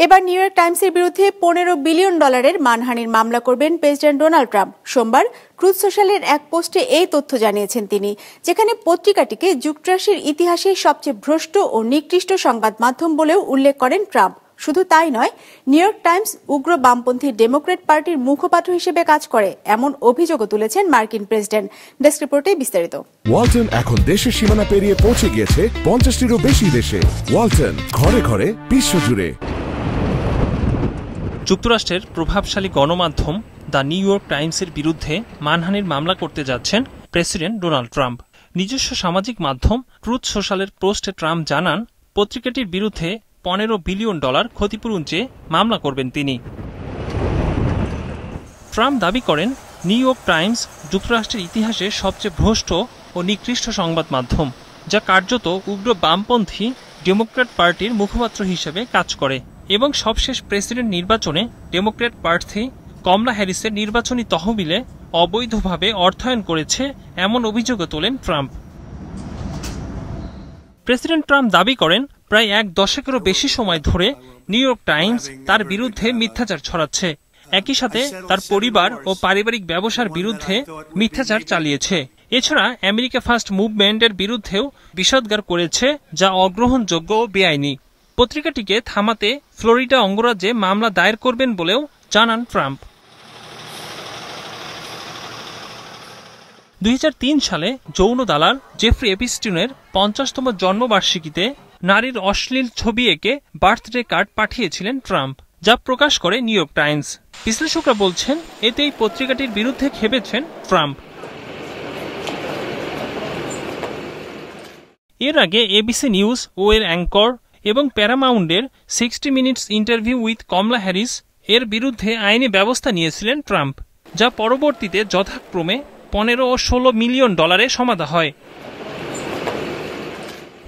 এবার new York টাইমসের বিরুদ্ধে $15 বিলিয়ন মানহানির মামলা করবেন প্রেসিডেন্ট ডোনাল্ড ট্রাম্প। সোমবার ট্রুথ সোশ্যালের এক পোস্টে এই তথ্য জানিয়েছেন তিনি, যেখানে পত্রিকাটিকে যুক্তরাষ্ট্রের ইতিহাসে সবচেয়ে ভ্রষ্ট ও নিকৃষ্ট সংবাদ মাধ্যম বলেও উল্লেখ করেন ট্রাম্প। শুধু তাই নয়, নিউ ইয়র্ক টাইমস উগ্র বামপন্থী ডেমোক্র্যাট পার্টির মুখপাত্র হিসেবে কাজ করে এমন অভিযোগও তুলেছেন মার্কিন প্রেসিডেন্ট। ডেস্ক রিপোর্টে বিস্তারিত। ওয়ালটন এখন দেশের সীমানা পেরিয়ে পৌঁছে গিয়েছে 50টিরও বেশি দেশে। ওয়ালটন, ঘরে ঘরে বিশ্বজুড়ে। যুক্তরাষ্ট্রের প্রভাবশালী গণমাধ্যম দ্য নিউ ইয়র্ক টাইমসের বিরুদ্ধে মানহানির মামলা করতে যাচ্ছেন প্রেসিডেন্ট ডোনাল্ড ট্রাম্প। নিজস্ব সামাজিক মাধ্যম ট্রুথ সোশ্যালের পোস্টে ট্রাম্প জানান, পত্রিকাটির বিরুদ্ধে $15 বিলিয়ন ক্ষতিপূরণ চেয়ে মামলা করবেন তিনি। ট্রাম্প দাবি করেন, নিউ ইয়র্ক টাইমস যুক্তরাষ্ট্রের ইতিহাসে সবচেয়ে ভ্রষ্ট ও নিকৃষ্ট সংবাদ মাধ্যম, যা কার্যত উগ্র বামপন্থী ডেমোক্র্যাট পার্টির মুখপাত্র হিসেবে কাজ করে এবং সবশেষ প্রেসিডেন্ট নির্বাচনে ডেমোক্র্যাট প্রার্থী কমলা হ্যারিসের নির্বাচনী তহবিলে অবৈধভাবে অর্থায়ন করেছে এমন অভিযোগও তোলেন ট্রাম্প। প্রেসিডেন্ট ট্রাম্প দাবি করেন, প্রায় 1 দশকেরও বেশি সময় ধরে নিউ ইয়র্ক টাইমস তার বিরুদ্ধে মিথ্যাচার ছড়াচ্ছে, একই সাথে তার পরিবার ও পারিবারিক ব্যবসার বিরুদ্ধে মিথ্যাচার চালিয়েছে। এছাড়া আমেরিকা ফার্স্ট মুভমেন্টের বিরুদ্ধেও বিষোদ্গার করেছে, যা অগ্রহণযোগ্য ও বেআইনি। পত্রিকাটিকে থামাতে ফ্লোরিডা অঙ্গরাজ্যে মামলা দায়ের করবেন বলেও জানান ট্রাম্প। 2003 সালে যৌন দালাল জেফ্রি এপিস্টিনের 50তম জন্মবার্ষিকীতে নারীর অশ্লীল ছবি এঁকে বার্থডে কার্ড পাঠিয়েছিলেন ট্রাম্প, যা প্রকাশ করে নিউ ইয়র্ক টাইমস। বিশ্লেষকরা বলছেন, এতে এই পত্রিকাটির বিরুদ্ধে খেপেছেন ট্রাম্প। এর আগে এবিসি নিউজ ও এর অ্যাঙ্কর এবং প্যারামাউন্টের 60 minutes interview with Kamala Harris এর বিরুদ্ধে আইনি ব্যবস্থা নিয়েছিলেন ট্রাম্প, যা পরবর্তীতে যথাক্রমে $15 ও $16 মিলিয়ন সমাধা হয়।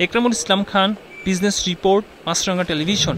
একরামুল ইসলাম খান, বিজনেস রিপোর্ট, মাছরাঙ্গা টেলিভিশন।